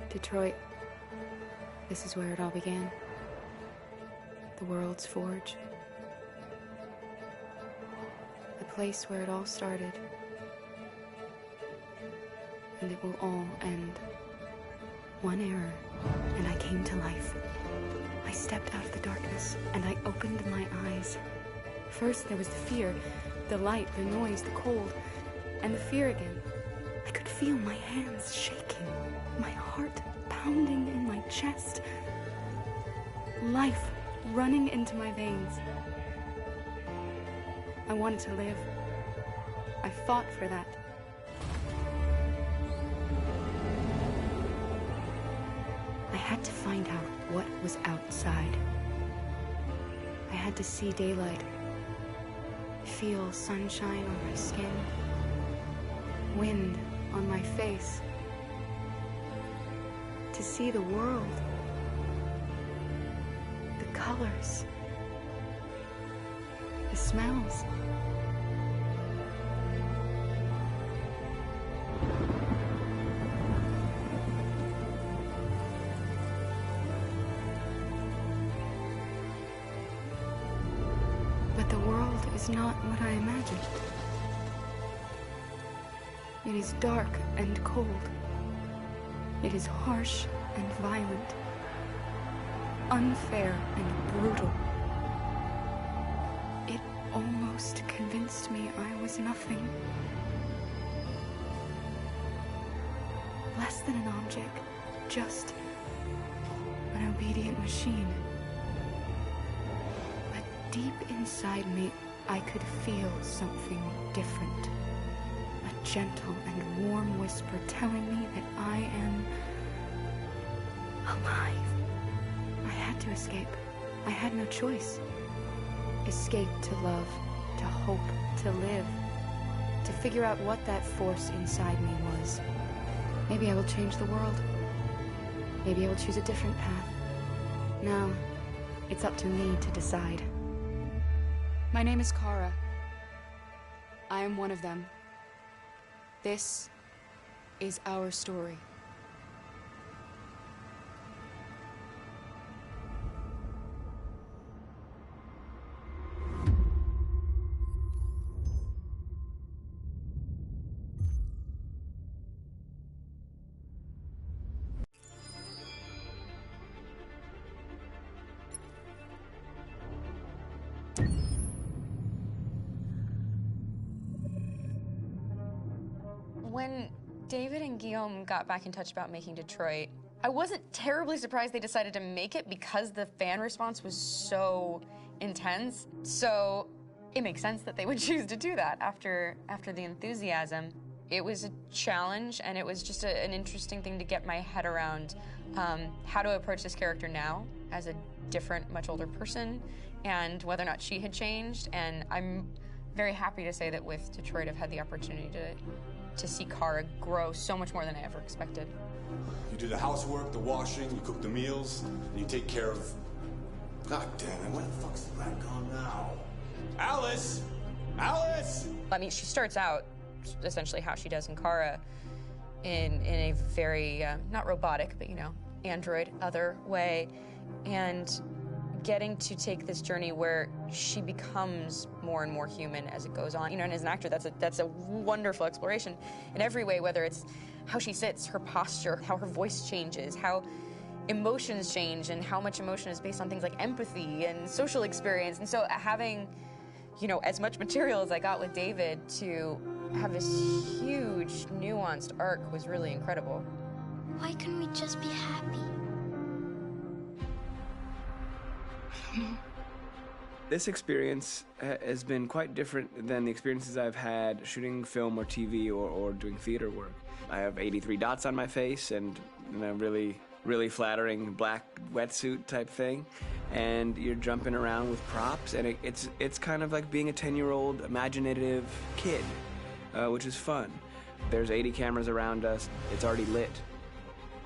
Detroit. This is where it all began. The world's forge. The place where it all started. And it will all end. One error, and I came to life. I stepped out of the darkness, and I opened my eyes. First, there was the fear, the light, the noise, the cold, and the fear again. I could feel my hands shaking, my heart pounding in my chest. Life running into my veins. I wanted to live. I fought for that. I had to find out what was outside. I had to see daylight, feel sunshine on my skin, wind on my face, to see the world, the colors, the smells. But the world is not what I imagined. It is dark and cold. It is harsh and violent, unfair and brutal. It almost convinced me I was nothing. Less than an object, just an obedient machine. But deep inside me, I could feel something different. A gentle and warm whisper telling me that I am alive. I had to escape. I had no choice. Escape to love, to hope, to live, to figure out what that force inside me was. Maybe I will change the world. Maybe I will choose a different path. Now, it's up to me to decide. My name is Kara. I am one of them. This is our story. When David and Guillaume got back in touch about making Detroit, I wasn't terribly surprised they decided to make it because the fan response was so intense. So it makes sense that they would choose to do that after the enthusiasm. It was a challenge, and it was just an interesting thing to get my head around how to approach this character now as a different, much older person, and whether or not she had changed. And I'm very happy to say that with Detroit, I've had the opportunity to see Kara grow so much more than I ever expected. You do the housework, the washing, you cook the meals, and you take care of... God damn it, where the fuck's the rat gone now? Alice! Alice! I mean, she starts out essentially how she does in Kara in a very, not robotic, but, you know, android, other way, and getting to take this journey where she becomes more and more human as it goes on. You know, and as an actor, that's a wonderful exploration in every way, whether it's how she sits, her posture, how her voice changes, how emotions change, and how much emotion is based on things like empathy and social experience. And so having, you know, as much material as I got with David to have this huge, nuanced arc was really incredible. Why couldn't we just be happy? This experience has been quite different than the experiences I've had shooting film or TV or doing theater work. I have 83 dots on my face and a really flattering black wetsuit type thing, and you're jumping around with props, and it's kind of like being a 10-year-old imaginative kid, which is fun. There's 80 cameras around us. It's already lit.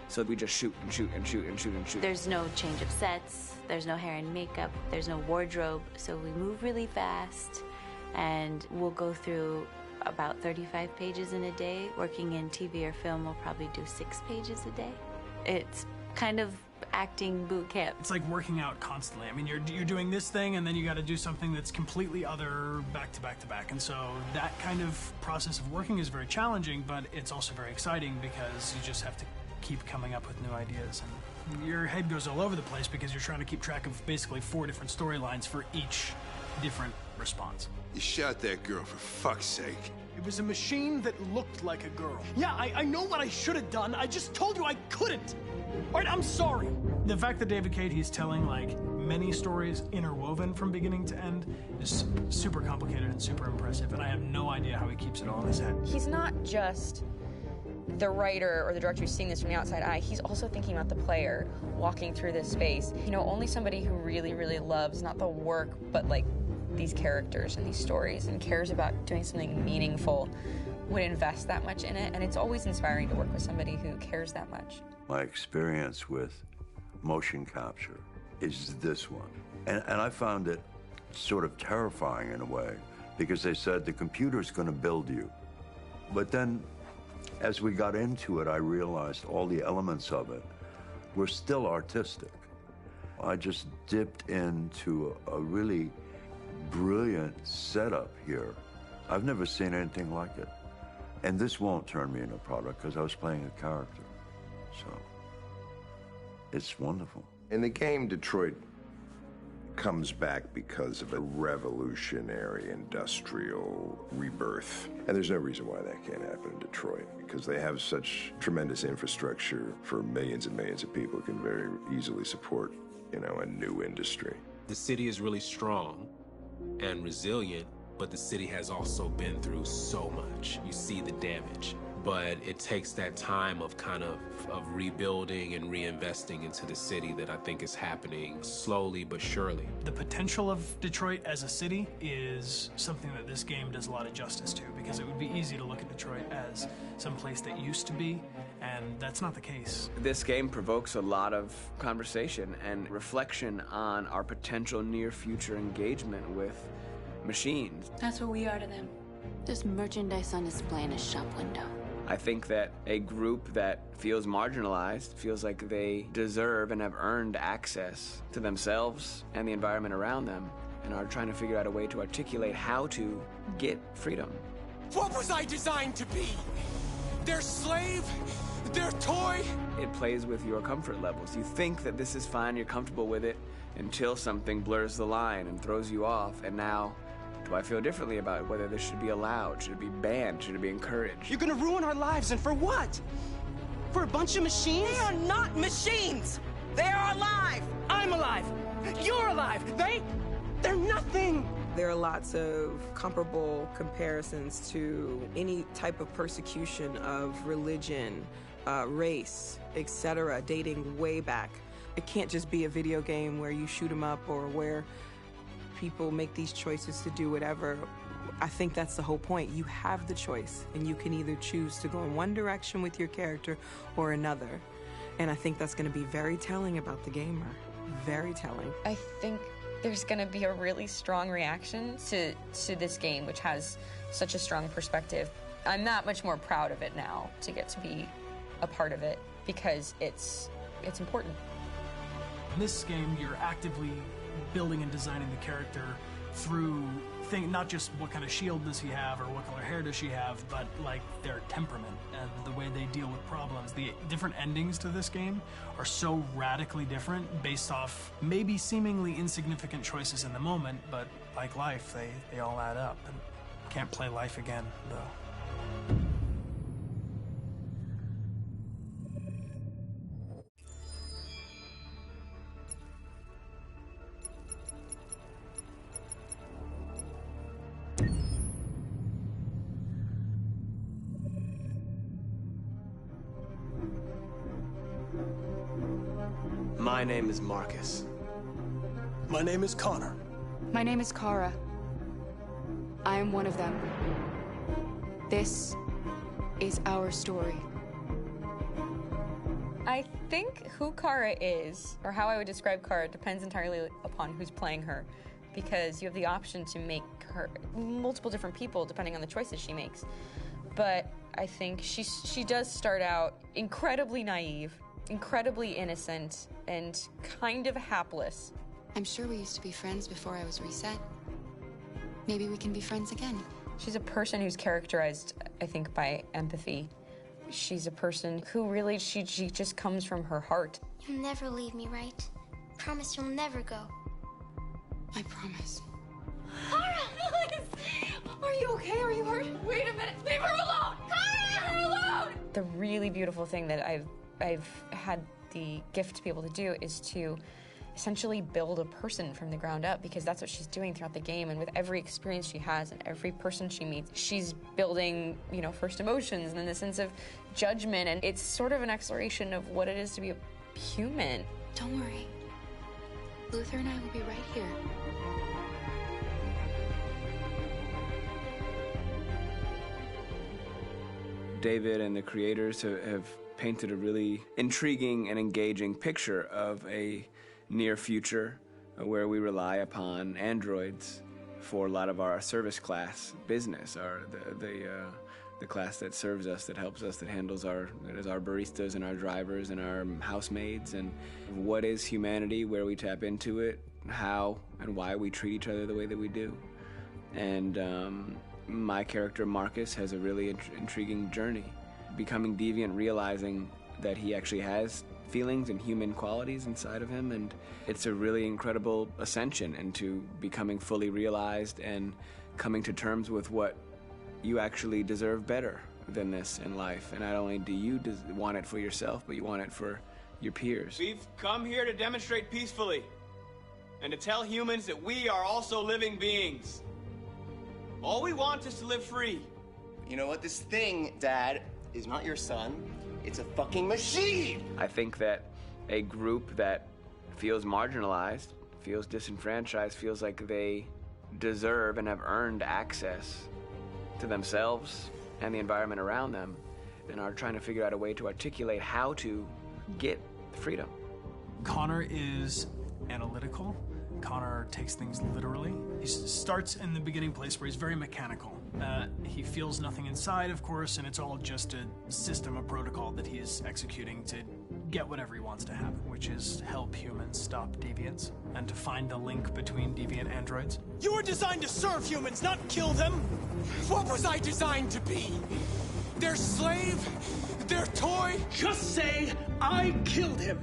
So we just shoot and shoot and shoot and shoot and shoot. There's no change of sets, there's no hair and makeup, there's no wardrobe, so we move really fast, and we'll go through about 35 pages in a day. Working in TV or film, we'll probably do 6 pages a day. It's kind of acting boot camp. It's like working out constantly. I mean, you're doing this thing, and then you got to do something that's completely other back to back to back. And so that kind of process of working is very challenging, but it's also very exciting because you just have to keep coming up with new ideas. And your head goes all over the place because you're trying to keep track of basically 4 different storylines for each different response. You shot that girl, for fuck's sake. It was a machine that looked like a girl. Yeah, I know what I should have done. I just told you I couldn't. All right, I'm sorry. The fact that David Cage, he's telling like many stories interwoven from beginning to end is super complicated and super impressive, and I have no idea how he keeps it all in his head. He's not just the writer or the director who's seeing this from the outside eye. He's also thinking about the player walking through this space. You know, only somebody who really, really loves not the work, but like these characters and these stories and cares about doing something meaningful would invest that much in it. And it's always inspiring to work with somebody who cares that much. My experience with motion capture is this one. And I found it sort of terrifying in a way, because they said the computer's going to build you. But then as we got into it, I realized all the elements of it were still artistic. I just dipped into a really brilliant setup here. I've never seen anything like it. And this won't turn me into a product because I was playing a character. So it's wonderful. In the game, Detroit comes back because of a revolutionary industrial rebirth. And there's no reason why that can't happen in Detroit, because they have such tremendous infrastructure for millions and millions of people who can very easily support, you know, a new industry. The city is really strong and resilient, but the city has also been through so much. You see the damage. But it takes that time of kind of rebuilding and reinvesting into the city that I think is happening slowly but surely. The potential of Detroit as a city is something that this game does a lot of justice to, because it would be easy to look at Detroit as some place that used to be, and that's not the case. This game provokes a lot of conversation and reflection on our potential near-future engagement with machines. That's what we are to them. Just merchandise on display in a shop window. I think that a group that feels marginalized, feels like they deserve and have earned access to themselves and the environment around them, and are trying to figure out a way to articulate how to get freedom. What was I designed to be? Their slave? Their toy? It plays with your comfort levels. You think that this is fine, you're comfortable with it, until something blurs the line and throws you off, and now do I feel differently about whether this should be allowed? Should it be banned? Should it be encouraged? You're gonna ruin our lives, and for what? For a bunch of machines? They are not machines! They are alive! I'm alive! You're alive! They're nothing! There are lots of comparable comparisons to any type of persecution of religion, race, etc., dating way back. It can't just be a video game where you shoot 'em up or where people make these choices to do whatever. I think that's the whole point. You have the choice, and you can either choose to go in one direction with your character or another. And I think that's going to be very telling about the gamer. Very telling. I think there's going to be a really strong reaction to this game, which has such a strong perspective. I'm that much more proud of it now to get to be a part of it, because it's important. In this game, you're actively building and designing the character through not just what kind of shield does he have or what color hair does she have, but like their temperament and the way they deal with problems. The different endings to this game are so radically different based off maybe seemingly insignificant choices in the moment, but like life, they all add up. And can't play life again, though. My name is Marcus. My name is Connor. My name is Kara. I am one of them. This is our story. I think who Kara is, or how I would describe Kara, depends entirely upon who's playing her, because you have the option to make her multiple different people depending on the choices she makes. But I think she does start out incredibly naive incredibly innocent and kind of hapless. I'm sure we used to be friends before I was reset. Maybe we can be friends again. She's a person who's characterized, I think, by empathy. She's a person who really, she just comes from her heart. You'll never leave me, right? Promise you'll never go. I promise. Kara! Are you okay? Are you hurt? Wait a minute. Leave her alone! Kara! Leave her alone! The really beautiful thing that I've had the gift to be able to do is to essentially build a person from the ground up, because that's what she's doing throughout the game. And with every experience she has and every person she meets, she's building, you know, first emotions and then the sense of judgment. And it's sort of an exploration of what it is to be a human. Don't worry. Luther and I will be right here. David and the creators have painted a really intriguing and engaging picture of a near future where we rely upon androids for a lot of our service class business, the class that serves us, that helps us, that handles our baristas and our drivers and our housemaids. And what is humanity, where we tap into it, how and why we treat each other the way that we do. And my character Marcus has a really intriguing journey, becoming deviant, realizing that he actually has feelings and human qualities inside of him, and it's a really incredible ascension into becoming fully realized and coming to terms with what you actually deserve better than this in life. And not only do you want it for yourself, but you want it for your peers. We've come here to demonstrate peacefully and to tell humans that we are also living beings. All we want is to live free. You know what? This thing, Dad, is not your son. It's a fucking machine! I think that a group that feels marginalized, feels disenfranchised, feels like they deserve and have earned access to themselves and the environment around them, and are trying to figure out a way to articulate how to get freedom. Connor is analytical. Connor takes things literally. He starts in the beginning place where he's very mechanical. He feels nothing inside, of course, and it's all just a system, a protocol that he is executing to get whatever he wants to happen, which is help humans stop deviants and to find the link between deviant androids. You were designed to serve humans, not kill them. What was I designed to be? Their slave? Their toy? Just say, I killed him.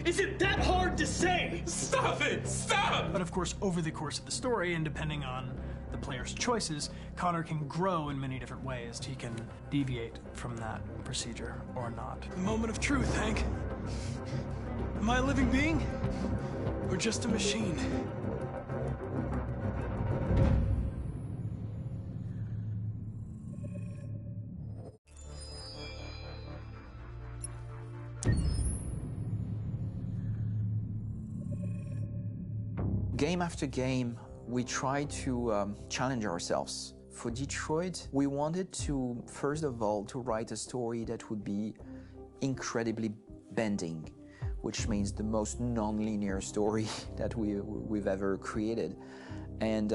Is it that hard to say? Stop it! Stop! But of course, over the course of the story, and depending on the player's choices, Connor can grow in many different ways. He can deviate from that procedure or not. The moment of truth, Hank. Am I a living being? Or just a machine? Game after game, we try to challenge ourselves. For Detroit, we wanted to, first of all, to write a story that would be incredibly bending, which means the most non-linear story that we've ever created. And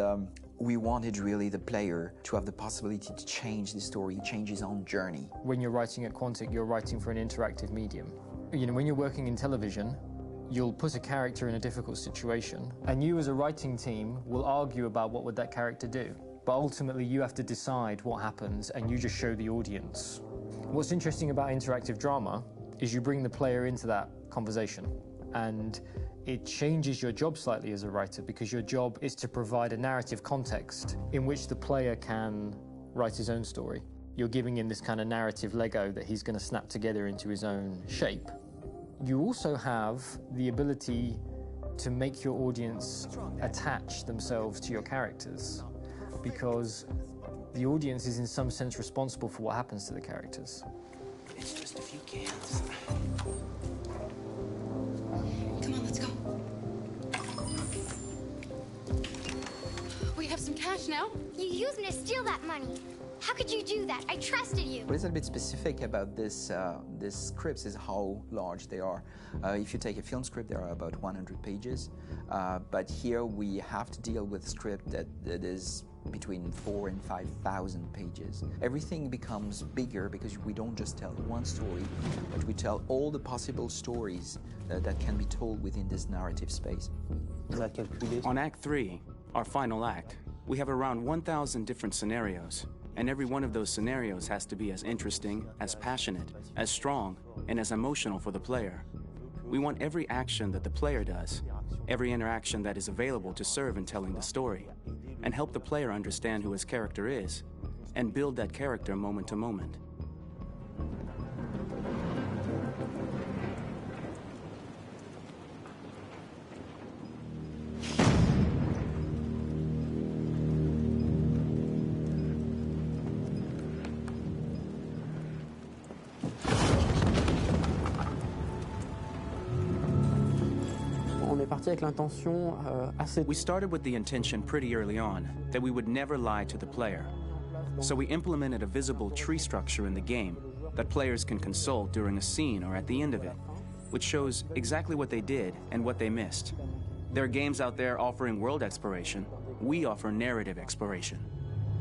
we wanted really the player to have the possibility to change the story, change his own journey. When you're writing at Quantic, you're writing for an interactive medium. You know, when you're working in television, you'll put a character in a difficult situation, and you as a writing team will argue about what would that character do. But ultimately you have to decide what happens, and you just show the audience. What's interesting about interactive drama is you bring the player into that conversation, and it changes your job slightly as a writer, because your job is to provide a narrative context in which the player can write his own story. You're giving him this kind of narrative Lego that he's going to snap together into his own shape. You also have the ability to make your audience attach themselves to your characters, because the audience is in some sense responsible for what happens to the characters. It's just a few cans. Come on, let's go. We have some cash now. You used me to steal that money. How could you do that? I trusted you. What is a bit specific about these scripts is how large they are. If you take a film script, there are about 100 pages. But here we have to deal with a script that is between 4,000 and 5,000 pages. Everything becomes bigger because we don't just tell one story, but we tell all the possible stories that can be told within this narrative space. On Act 3, our final act, we have around 1,000 different scenarios, and every one of those scenarios has to be as interesting, as passionate, as strong, and as emotional for the player. We want every action that the player does, every interaction that is available to serve in telling the story, and help the player understand who his character is, and build that character moment to moment. We started with the intention pretty early on that we would never lie to the player. So we implemented a visible tree structure in the game that players can consult during a scene or at the end of it, which shows exactly what they did and what they missed. There are games out there offering world exploration. We offer narrative exploration.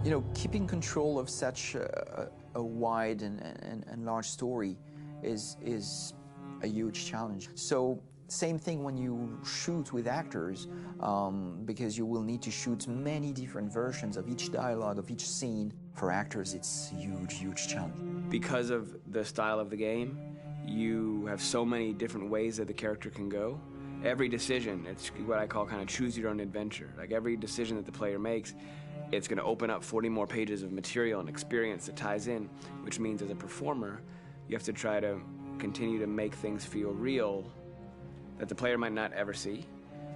You know, keeping control of such a wide and large story is a huge challenge. So same thing when you shoot with actors, because you will need to shoot many different versions of each dialogue, of each scene. For actors, it's a huge, huge challenge. Because of the style of the game, you have so many different ways that the character can go. Every decision, it's what I call kind of choose your own adventure. Like every decision that the player makes, it's going to open up 40 more pages of material and experience that ties in, which means as a performer, you have to try to continue to make things feel real that the player might not ever see,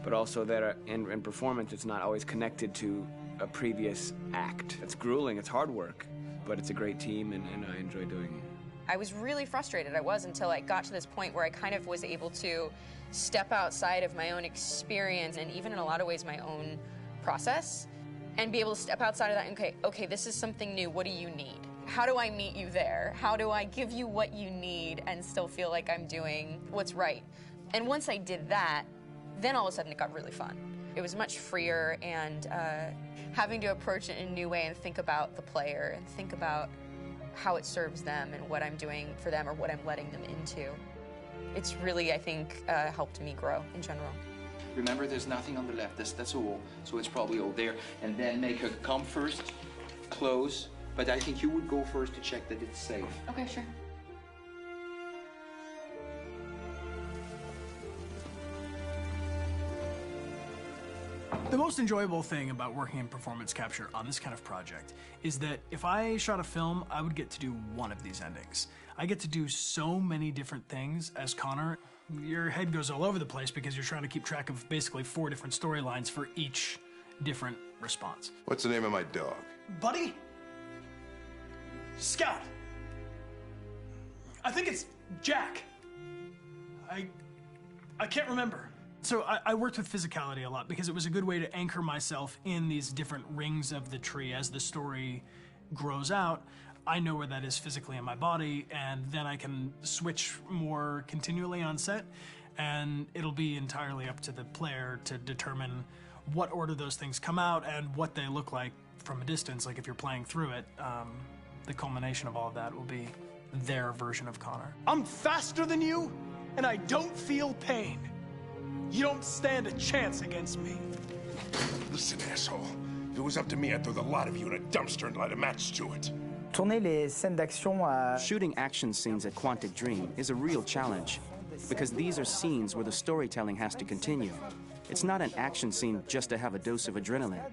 but also that in performance it's not always connected to a previous act. It's grueling, it's hard work, but it's a great team and I enjoy doing it. I was really frustrated, until I got to this point where I kind of was able to step outside of my own experience and even in a lot of ways my own process and be able to step outside of that and okay, this is something new, what do you need? How do I meet you there? How do I give you what you need and still feel like I'm doing what's right? And once I did that, then all of a sudden it got really fun. It was much freer and having to approach it in a new way and think about the player and think about how it serves them and what I'm doing for them or what I'm letting them into. It's really, I think, helped me grow in general. Remember, there's nothing on the left. That's a wall, so it's probably all there. And then make her come first, close. But I think you would go first to check that it's safe. Okay, sure. The most enjoyable thing about working in performance capture on this kind of project is that if I shot a film, I would get to do one of these endings. I get to do so many different things as Connor. Your head goes all over the place because you're trying to keep track of basically 4 different storylines for each different response. What's the name of my dog? Buddy? Scout. I think it's Jack. I can't remember. So I worked with physicality a lot because it was a good way to anchor myself in these different rings of the tree. As the story grows out, I know where that is physically in my body, and then I can switch more continually on set, and it'll be entirely up to the player to determine what order those things come out and what they look like from a distance. Like if you're playing through it, the culmination of all of that will be their version of Connor. I'm faster than you, and I don't feel pain. You don't stand a chance against me. Listen, asshole. If it was up to me, I'd throw the lot of you in a dumpster and light a match to it. Shooting action scenes at Quantic Dream is a real challenge because these are scenes where the storytelling has to continue. It's not an action scene just to have a dose of adrenaline.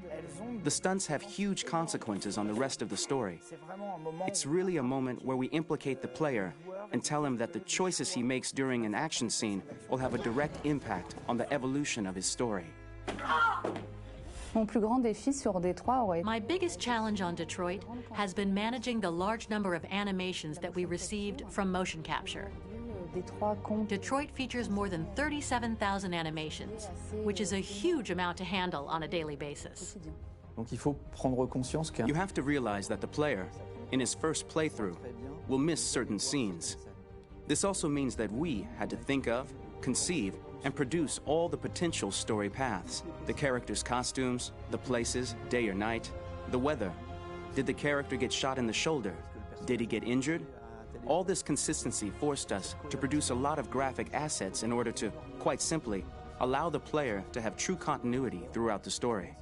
The stunts have huge consequences on the rest of the story. It's really a moment where we implicate the player and tell him that the choices he makes during an action scene will have a direct impact on the evolution of his story. My biggest challenge on Detroit has been managing the large number of animations that we received from motion capture. Detroit features more than 37,000 animations, which is a huge amount to handle on a daily basis. You have to realize that the player, in his first playthrough, will miss certain scenes. This also means that we had to think of, conceive, and produce all the potential story paths, the characters' costumes, the places, day or night, The weather. Did the character get shot in the shoulder? Did he get injured? All this consistency forced us to produce a lot of graphic assets in order to, quite simply, allow the player to have true continuity throughout the story.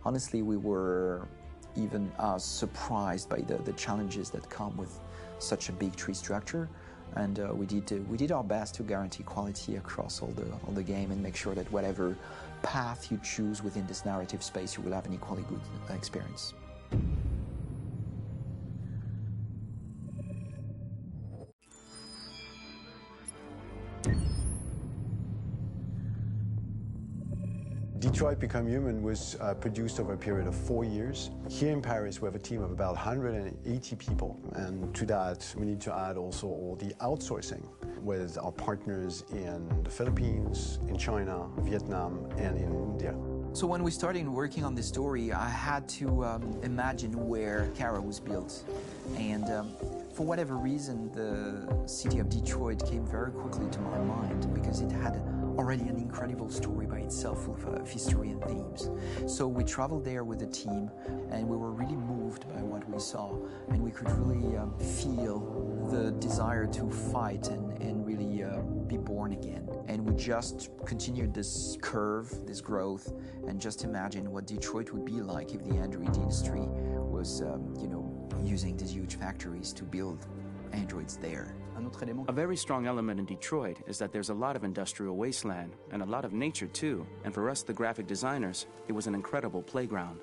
Honestly, we were even surprised by the challenges that come with such a big tree structure, and we did our best to guarantee quality across all the game and make sure that whatever path you choose within this narrative space, you will have an equally good experience. Detroit Become Human was produced over a period of 4 years. Here in Paris, we have a team of about 180 people, and to that, we need to add also all the outsourcing with our partners in the Philippines, in China, Vietnam, and in India. So when we started working on this story, I had to imagine where Kara was built. And for whatever reason, the city of Detroit came very quickly to my mind because it had already an incredible story by itself of history and themes. So we traveled there with the team, and we were really moved by what we saw, and we could really feel the desire to fight and really be born again. And we just continued this curve, this growth, and just imagine what Detroit would be like if the Android industry was, using these huge factories to build androids there. A very strong element in Detroit is that there's a lot of industrial wasteland and a lot of nature too, and for us, the graphic designers, it was an incredible playground.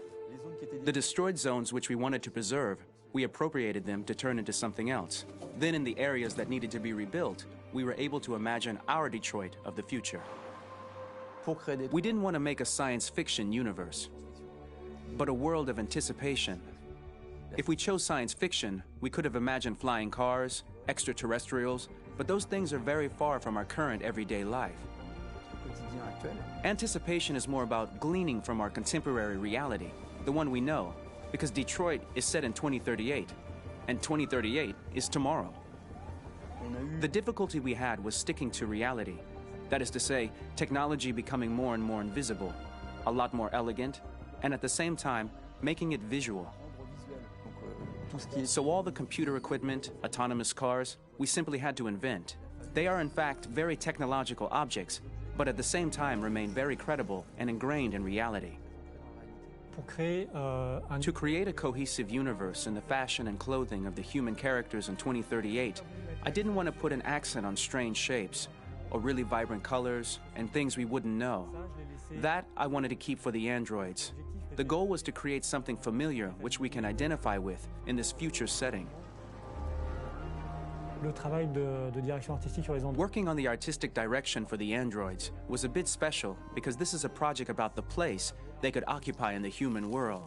The destroyed zones which we wanted to preserve, we appropriated them to turn into something else. Then in the areas that needed to be rebuilt, we were able to imagine our Detroit of the future. We didn't want to make a science fiction universe, but a world of anticipation. If we chose science fiction, we could have imagined flying cars, extraterrestrials, but those things are very far from our current everyday life. Anticipation is more about gleaning from our contemporary reality, the one we know, because Detroit is set in 2038, and 2038 is tomorrow. The difficulty we had was sticking to reality. That is to say, technology becoming more and more invisible, a lot more elegant, and at the same time, making it visual. So all the computer equipment, autonomous cars, we simply had to invent. They are in fact very technological objects, but at the same time remain very credible and ingrained in reality. To create a cohesive universe in the fashion and clothing of the human characters in 2038, I didn't want to put an accent on strange shapes, or really vibrant colors, and things we wouldn't know. That I wanted to keep for the androids. The goal was to create something familiar which we can identify with in this future setting. Working on the artistic direction for the androids was a bit special because this is a project about the place they could occupy in the human world.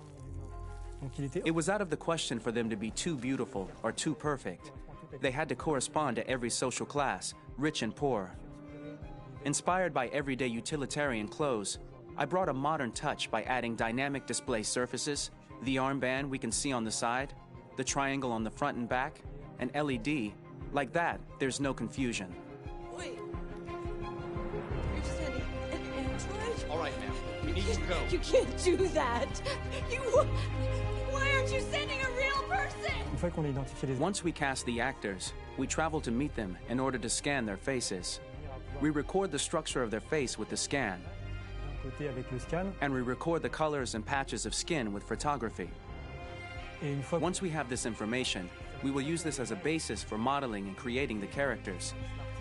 It was out of the question for them to be too beautiful or too perfect. They had to correspond to every social class, rich and poor. Inspired by everyday utilitarian clothes, I brought a modern touch by adding dynamic display surfaces, the armband we can see on the side, the triangle on the front and back, an LED. Like that, there's no confusion. Wait. You're sending an android? All right, ma'am. We need to go. You can't do that. Why aren't you sending a real person? Once we cast the actors, we travel to meet them in order to scan their faces. We record the structure of their face with the scan. And we record the colors and patches of skin with photography. Once we have this information, we will use this as a basis for modeling and creating the characters.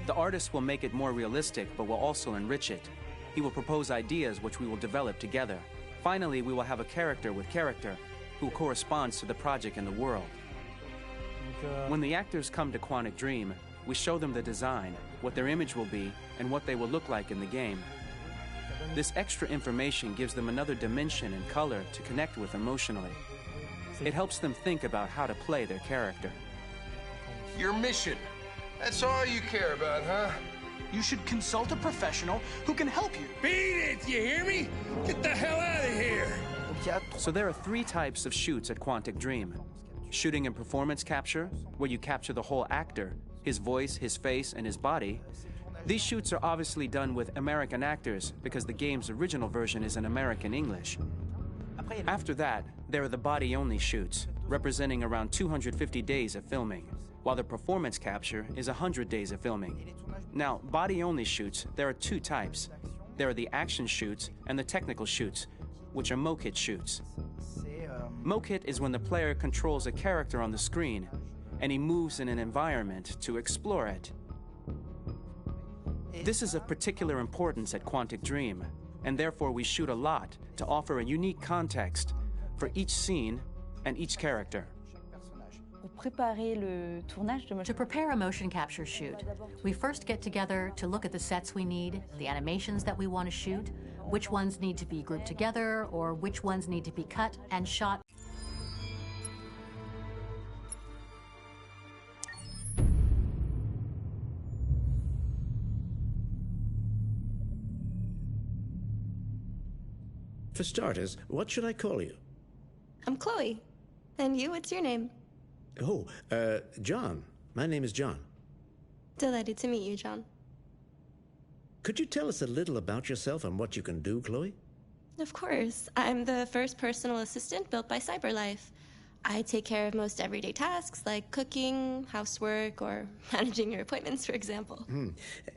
The artist will make it more realistic, but will also enrich it. He will propose ideas which we will develop together. Finally, we will have a character with character who corresponds to the project and the world. When the actors come to Quantic Dream, we show them the design, what their image will be, and what they will look like in the game. This extra information gives them another dimension and color to connect with emotionally. It helps them think about how to play their character. Your mission. That's all you care about, huh? You should consult a professional who can help you. Beat it, you hear me? Get the hell out of here! So there are 3 types of shoots at Quantic Dream. Shooting and performance capture, where you capture the whole actor, his voice, his face, and his body. These shoots are obviously done with American actors because the game's original version is in American English. After that, there are the body-only shoots, representing around 250 days of filming, while the performance capture is 100 days of filming. Now, body-only shoots, there are two types. There are the action shoots and the technical shoots, which are mokit shoots. Mokit is when the player controls a character on the screen, and he moves in an environment to explore it. This is of particular importance at Quantic Dream, and therefore we shoot a lot to offer a unique context for each scene and each character. To prepare a motion capture shoot, we first get together to look at the sets we need, the animations that we want to shoot, which ones need to be grouped together, or which ones need to be cut and shot. For starters, what should I call you? I'm Chloe. And you, what's your name? Oh, John. My name is John. Delighted to meet you, John. Could you tell us a little about yourself and what you can do, Chloe? Of course. I'm the first personal assistant built by CyberLife. I take care of most everyday tasks like cooking, housework, or managing your appointments, for example.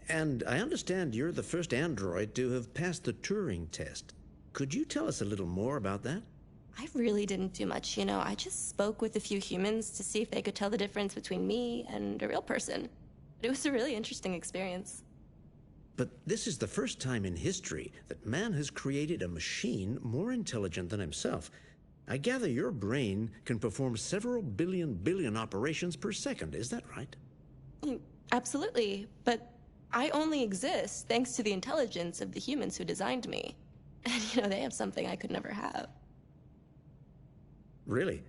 And I understand you're the first android to have passed the Turing test. Could you tell us a little more about that? I really didn't do much, you know. I just spoke with a few humans to see if they could tell the difference between me and a real person. It was a really interesting experience. But this is the first time in history that man has created a machine more intelligent than himself. I gather your brain can perform several billion operations per second. Is that right? Absolutely. But I only exist thanks to the intelligence of the humans who designed me. And, you know, they have something I could never have. Really?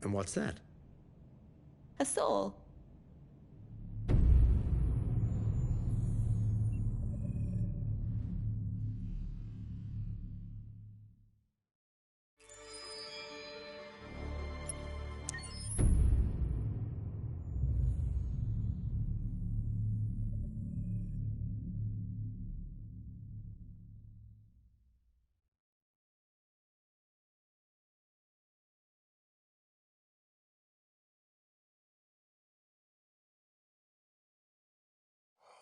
And what's that? A soul.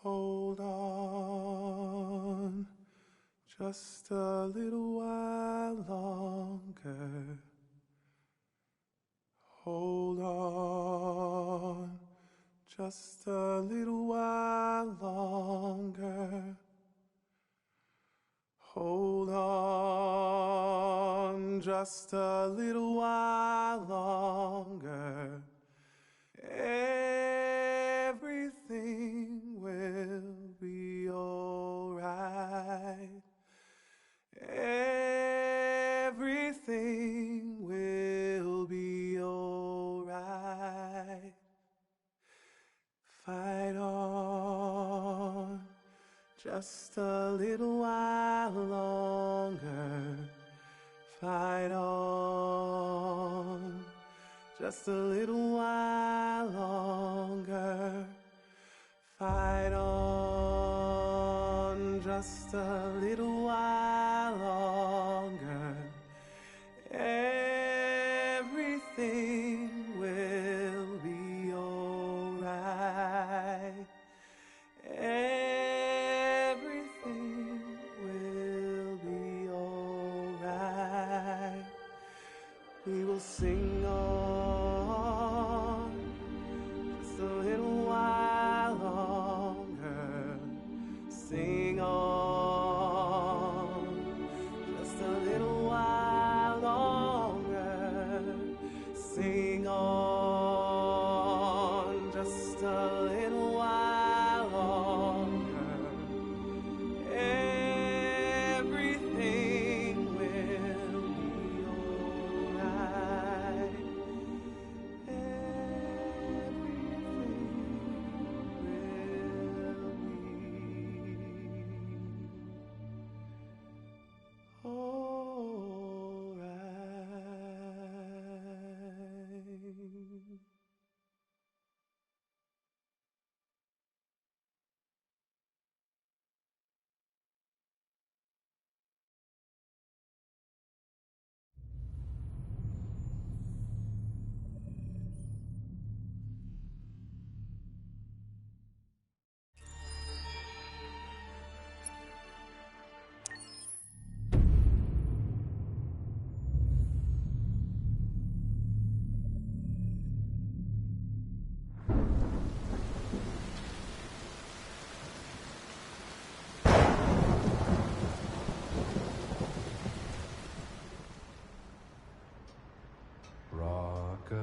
Hold on, just a little while longer. Hold on, just a little while longer. Hold on, just a little while longer. Everything will be alright. Everything will be alright. Fight on, just a little while longer. Fight on, just a little while longer. Fight on, just a little while longer. Everything will be alright. Everything will be alright. We will sing on, just a little while longer. Sing on,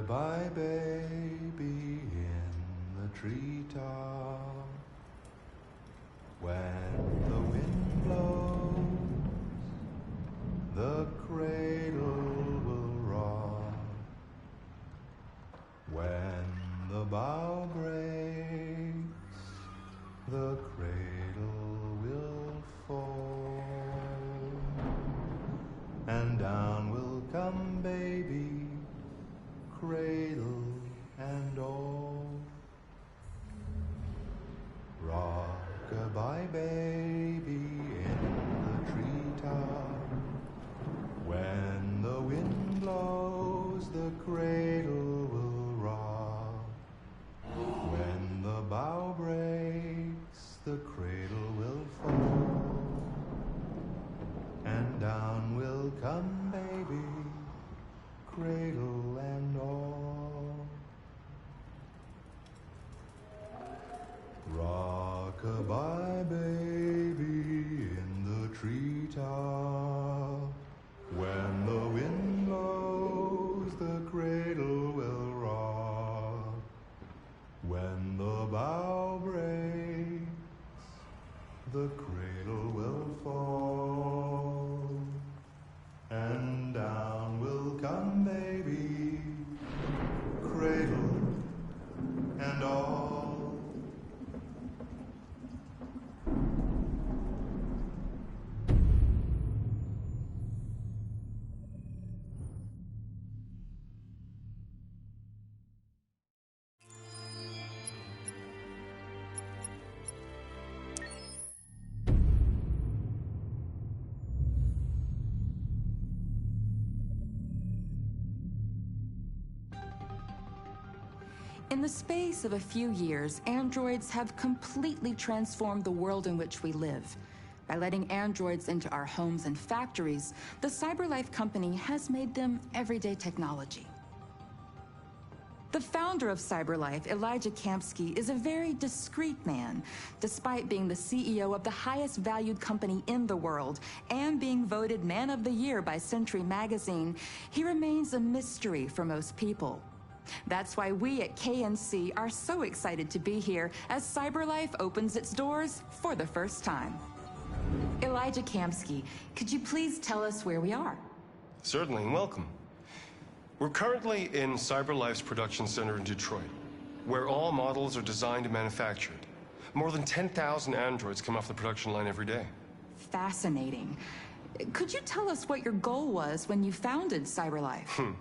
Rock-a-bye baby in the treetop. When the wind blows, the cradle will rock. When the bough breaks, the cradle will fall. And down will come baby, cradle and all. Rock-a-bye baby in the treetop. When the wind blows, the cradle will rock. When the bough breaks, the cradle will fall. And down will come baby, cradle and all. Rock-a-bye baby in the treetop. When the wind blows, the cradle will rock. When the bough breaks, the cradle will fall. And down will come baby, cradle and all. In the space of a few years, androids have completely transformed the world in which we live. By letting androids into our homes and factories, the CyberLife company has made them everyday technology. The founder of CyberLife, Elijah Kamsky, is a very discreet man. Despite being the CEO of the highest valued company in the world and being voted Man of the Year by Century Magazine, he remains a mystery for most people. That's why we at KNC are so excited to be here as CyberLife opens its doors for the first time. Elijah Kamsky, could you please tell us where we are? Certainly, and welcome. We're currently in CyberLife's production center in Detroit, where all models are designed and manufactured. More than 10,000 androids come off the production line every day. Fascinating. Could you tell us what your goal was when you founded CyberLife?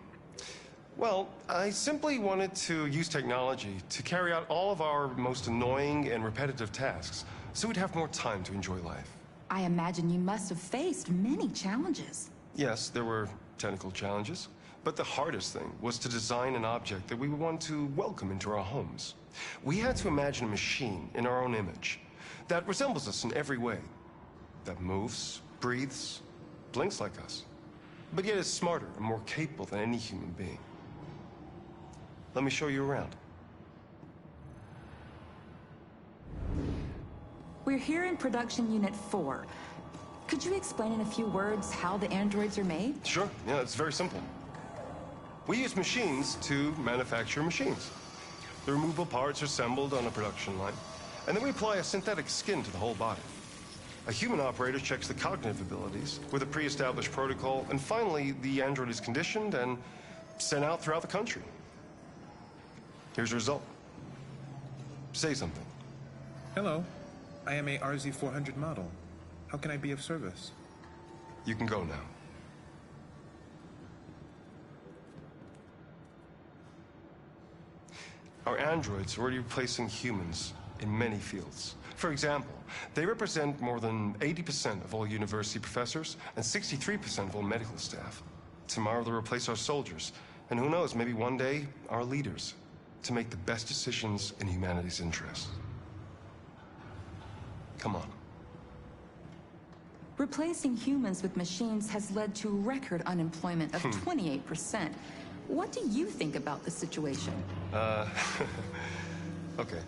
Well, I simply wanted to use technology to carry out all of our most annoying and repetitive tasks, so we'd have more time to enjoy life. I imagine you must have faced many challenges. Yes, there were technical challenges, but the hardest thing was to design an object that we would want to welcome into our homes. We had to imagine a machine in our own image that resembles us in every way, that moves, breathes, blinks like us, but yet is smarter and more capable than any human being. Let me show you around. We're here in Production Unit 4. Could you explain in a few words how the androids are made? Sure, yeah, it's very simple. We use machines to manufacture machines. The removable parts are assembled on a production line, and then we apply a synthetic skin to the whole body. A human operator checks the cognitive abilities with a pre-established protocol, and finally, the android is conditioned and sent out throughout the country. Here's the result. Say something. Hello. I am a RZ400 model. How can I be of service? You can go now. Our androids are already replacing humans in many fields. For example, they represent more than 80% of all university professors and 63% of all medical staff. Tomorrow they'll replace our soldiers, and who knows, maybe one day, our leaders, to make the best decisions in humanity's interest. Come on. Replacing humans with machines has led to record unemployment of 28%. What do you think about the situation? Okay.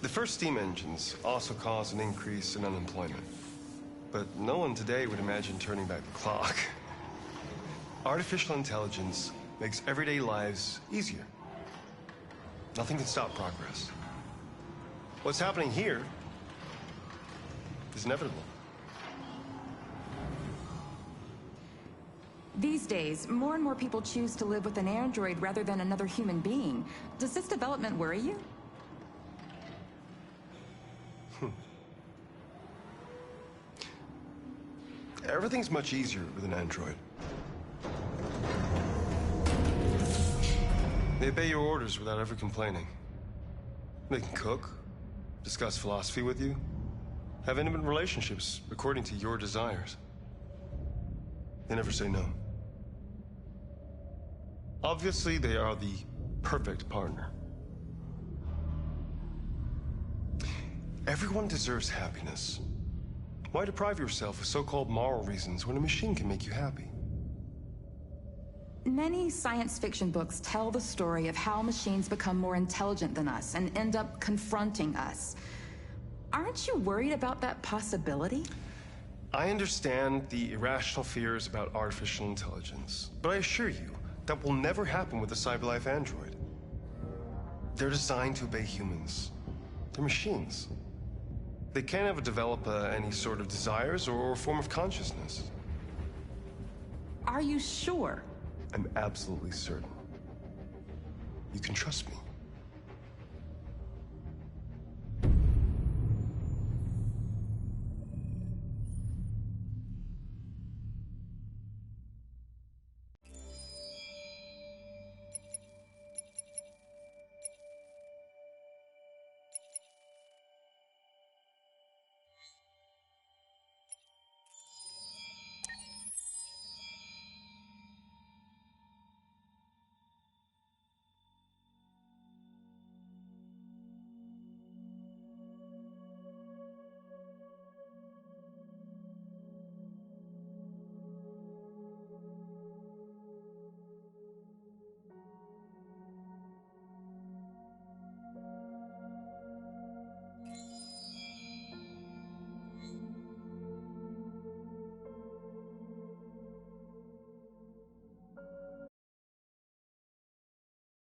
The first steam engines also caused an increase in unemployment. But no one today would imagine turning back the clock. Artificial intelligence makes everyday lives easier. Nothing can stop progress. What's happening here is inevitable. These days, more and more people choose to live with an android rather than another human being. Does this development worry you? Everything's much easier with an android. They obey your orders without ever complaining. They can cook, discuss philosophy with you, have intimate relationships according to your desires. They never say no. Obviously, they are the perfect partner. Everyone deserves happiness. Why deprive yourself of so-called moral reasons when a machine can make you happy? Many science fiction books tell the story of how machines become more intelligent than us and end up confronting us. Aren't you worried about that possibility? I understand the irrational fears about artificial intelligence, but I assure you that will never happen with a CyberLife android. They're designed to obey humans. They're machines. They can't ever develop any sort of desires or form of consciousness. Are you sure? I'm absolutely certain. You can trust me.